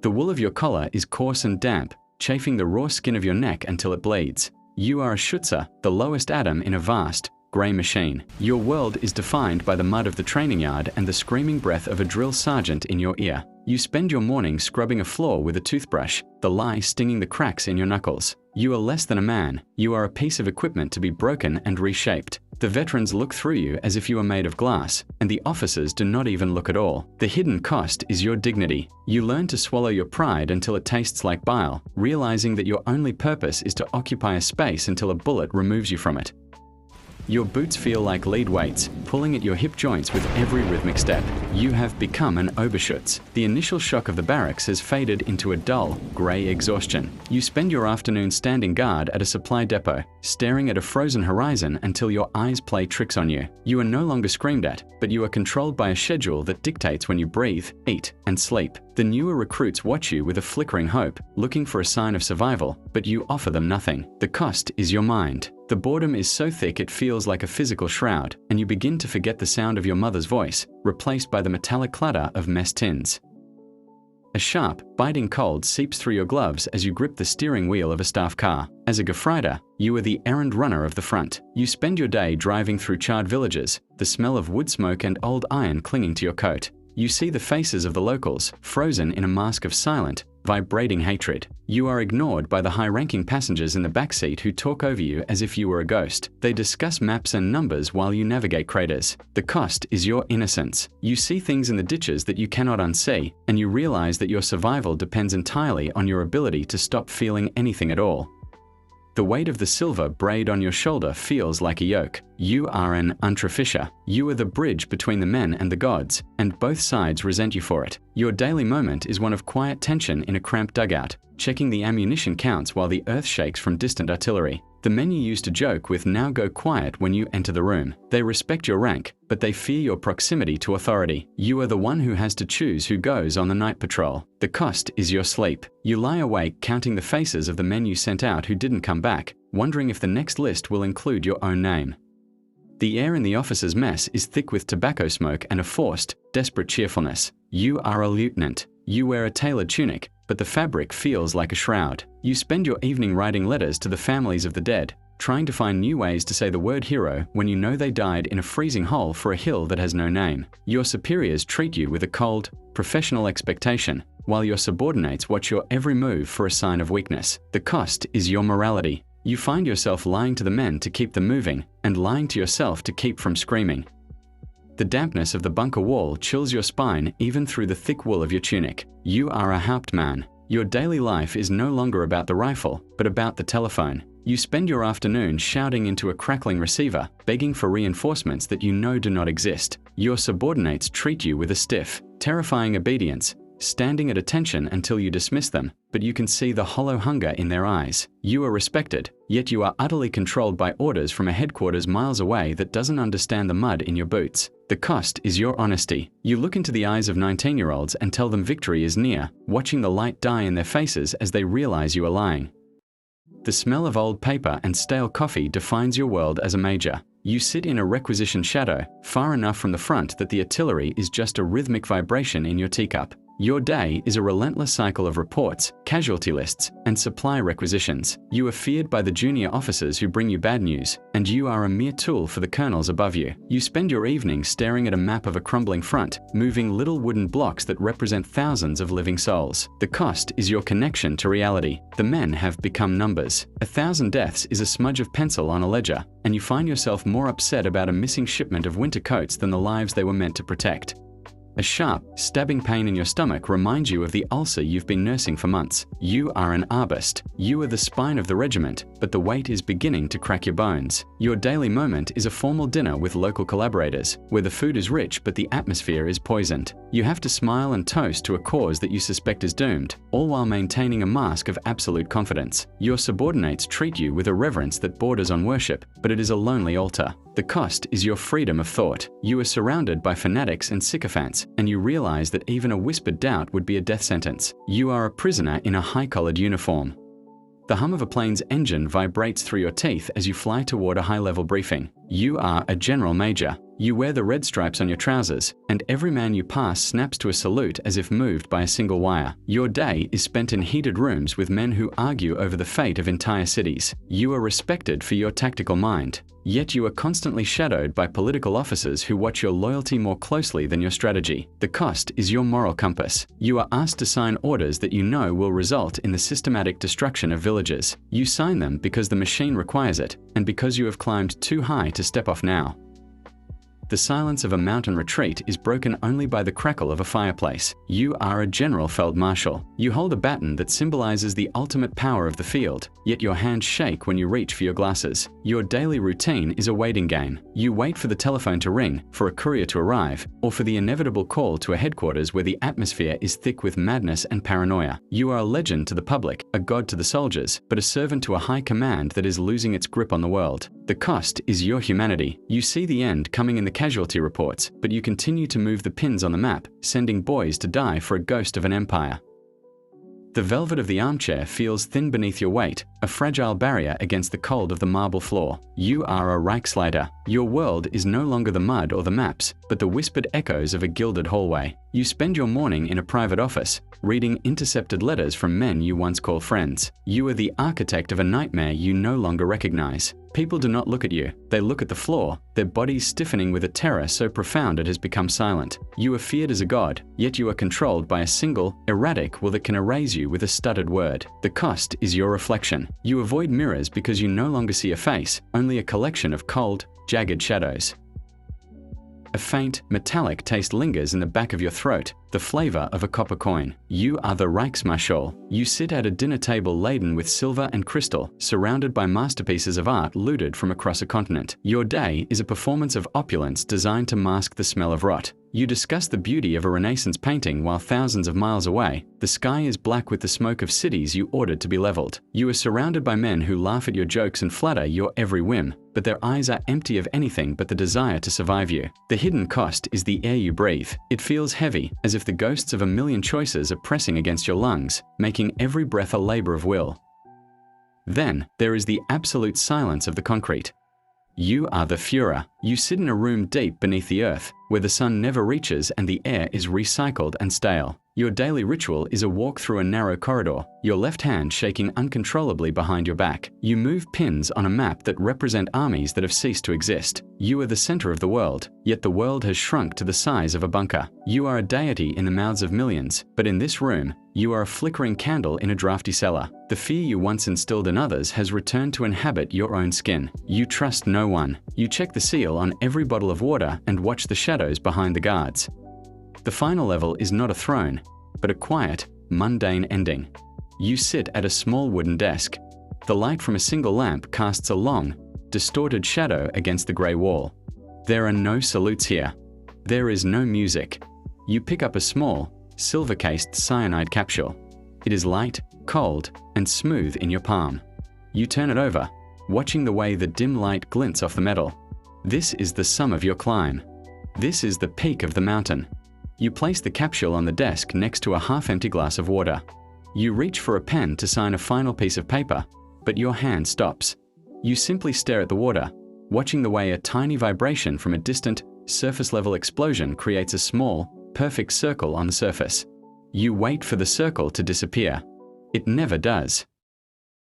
The wool of your collar is coarse and damp, chafing the raw skin of your neck until it bleeds. You are a schütze, the lowest atom in a vast, grey machine. Your world is defined by the mud of the training yard and the screaming breath of a drill sergeant in your ear. You spend your morning scrubbing a floor with a toothbrush, the lye stinging the cracks in your knuckles. You are less than a man. You are a piece of equipment to be broken and reshaped. The veterans look through you as if you are made of glass, and the officers do not even look at all. The hidden cost is your dignity. You learn to swallow your pride until it tastes like bile, realizing that your only purpose is to occupy a space until a bullet removes you from it. Your boots feel like lead weights, pulling at your hip joints with every rhythmic step. You have become an Oberschütz. The initial shock of the barracks has faded into a dull, grey exhaustion. You spend your afternoon standing guard at a supply depot, staring at a frozen horizon until your eyes play tricks on you. You are no longer screamed at, but you are controlled by a schedule that dictates when you breathe, eat, and sleep. The newer recruits watch you with a flickering hope, looking for a sign of survival, but you offer them nothing. The cost is your mind. The boredom is so thick it feels like a physical shroud, and you begin to forget the sound of your mother's voice, replaced by the metallic clatter of mess tins. A sharp, biting cold seeps through your gloves as you grip the steering wheel of a staff car. As a Gefreiter, you are the errand runner of the front. You spend your day driving through charred villages, the smell of wood smoke and old iron clinging to your coat. You see the faces of the locals, frozen in a mask of silent, vibrating hatred. You are ignored by the high-ranking passengers in the backseat who talk over you as if you were a ghost. They discuss maps and numbers while you navigate craters. The cost is your innocence. You see things in the ditches that you cannot unsee, and you realize that your survival depends entirely on your ability to stop feeling anything at all. The weight of the silver braid on your shoulder feels like a yoke. You are an Unterfischer. You are the bridge between the men and the gods, and both sides resent you for it. Your daily moment is one of quiet tension in a cramped dugout, checking the ammunition counts while the earth shakes from distant artillery. The men you used to joke with now go quiet when you enter the room. They respect your rank, but they fear your proximity to authority. You are the one who has to choose who goes on the night patrol. The cost is your sleep. You lie awake counting the faces of the men you sent out who didn't come back, wondering if the next list will include your own name. The air in the officers' mess is thick with tobacco smoke and a forced, desperate cheerfulness. You are a lieutenant. You wear a tailored tunic, but the fabric feels like a shroud. You spend your evening writing letters to the families of the dead, trying to find new ways to say the word hero when you know they died in a freezing hole for a hill that has no name. Your superiors treat you with a cold, professional expectation, while your subordinates watch your every move for a sign of weakness. The cost is your morality. You find yourself lying to the men to keep them moving, and lying to yourself to keep from screaming. The dampness of the bunker wall chills your spine even through the thick wool of your tunic. You are a Hauptmann. Your daily life is no longer about the rifle, but about the telephone. You spend your afternoon shouting into a crackling receiver, begging for reinforcements that you know do not exist. Your subordinates treat you with a stiff, terrifying obedience, standing at attention until you dismiss them, but you can see the hollow hunger in their eyes. You are respected, yet you are utterly controlled by orders from a headquarters miles away that doesn't understand the mud in your boots. The cost is your honesty. You look into the eyes of 19-year-olds and tell them victory is near, watching the light die in their faces as they realize you are lying. The smell of old paper and stale coffee defines your world as a major. You sit in a requisition shadow, far enough from the front that the artillery is just a rhythmic vibration in your teacup. Your day is a relentless cycle of reports, casualty lists, and supply requisitions. You are feared by the junior officers who bring you bad news, and you are a mere tool for the colonels above you. You spend your evenings staring at a map of a crumbling front, moving little wooden blocks that represent thousands of living souls. The cost is your connection to reality. The men have become numbers. 1,000 deaths is a smudge of pencil on a ledger, and you find yourself more upset about a missing shipment of winter coats than the lives they were meant to protect. A sharp, stabbing pain in your stomach reminds you of the ulcer you've been nursing for months. You are an Arbuст. You are the spine of the regiment, but the weight is beginning to crack your bones. Your daily moment is a formal dinner with local collaborators, where the food is rich but the atmosphere is poisoned. You have to smile and toast to a cause that you suspect is doomed, all while maintaining a mask of absolute confidence. Your subordinates treat you with a reverence that borders on worship, but it is a lonely altar. The cost is your freedom of thought. You are surrounded by fanatics and sycophants, and you realize that even a whispered doubt would be a death sentence. You are a prisoner in a high-collared uniform. The hum of a plane's engine vibrates through your teeth as you fly toward a high-level briefing. You are a general major. You wear the red stripes on your trousers, and every man you pass snaps to a salute as if moved by a single wire. Your day is spent in heated rooms with men who argue over the fate of entire cities. You are respected for your tactical mind. Yet you are constantly shadowed by political officers who watch your loyalty more closely than your strategy. The cost is your moral compass. You are asked to sign orders that you know will result in the systematic destruction of villages. You sign them because the machine requires it, and because you have climbed too high to step off now. The silence of a mountain retreat is broken only by the crackle of a fireplace. You are a general feldmarshal. You hold a baton that symbolizes the ultimate power of the field, yet your hands shake when you reach for your glasses. Your daily routine is a waiting game. You wait for the telephone to ring, for a courier to arrive, or for the inevitable call to a headquarters where the atmosphere is thick with madness and paranoia. You are a legend to the public, a god to the soldiers, but a servant to a high command that is losing its grip on the world. The cost is your humanity. You see the end coming in the casualty reports, but you continue to move the pins on the map, sending boys to die for a ghost of an empire. The velvet of the armchair feels thin beneath your weight, a fragile barrier against the cold of the marble floor. You are a Reichsleiter. Your world is no longer the mud or the maps, but the whispered echoes of a gilded hallway. You spend your morning in a private office, reading intercepted letters from men you once called friends. You are the architect of a nightmare you no longer recognize. People do not look at you. They look at the floor, their bodies stiffening with a terror so profound it has become silent. You are feared as a god, yet you are controlled by a single, erratic will that can erase you with a stuttered word. The cost is your reflection. You avoid mirrors because you no longer see a face, only a collection of cold, jagged shadows. A faint, metallic taste lingers in the back of your throat, the flavor of a copper coin. You are the Reichsmarschall. You sit at a dinner table laden with silver and crystal, surrounded by masterpieces of art looted from across a continent. Your day is a performance of opulence designed to mask the smell of rot. You discuss the beauty of a Renaissance painting while thousands of miles away, the sky is black with the smoke of cities you ordered to be leveled. You are surrounded by men who laugh at your jokes and flatter your every whim, but their eyes are empty of anything but the desire to survive you. The hidden cost is the air you breathe. It feels heavy, as if the ghosts of a million choices are pressing against your lungs, making every breath a labor of will. Then, there is the absolute silence of the concrete. You are the Führer. You sit in a room deep beneath the earth, where the sun never reaches and the air is recycled and stale. Your daily ritual is a walk through a narrow corridor, your left hand shaking uncontrollably behind your back. You move pins on a map that represent armies that have ceased to exist. You are the center of the world, yet the world has shrunk to the size of a bunker. You are a deity in the mouths of millions, but in this room, you are a flickering candle in a drafty cellar. The fear you once instilled in others has returned to inhabit your own skin. You trust no one. You check the seal on every bottle of water and watch the shadows behind the guards. The final level is not a throne, but a quiet, mundane ending. You sit at a small wooden desk. The light from a single lamp casts a long, distorted shadow against the grey wall. There are no salutes here. There is no music. You pick up a small, silver-cased cyanide capsule. It is light, cold, and smooth in your palm. You turn it over, watching the way the dim light glints off the metal. This is the sum of your climb. This is the peak of the mountain. You place the capsule on the desk next to a half-empty glass of water. You reach for a pen to sign a final piece of paper, but your hand stops. You simply stare at the water, watching the way a tiny vibration from a distant, surface-level explosion creates a small, perfect circle on the surface. You wait for the circle to disappear. It never does.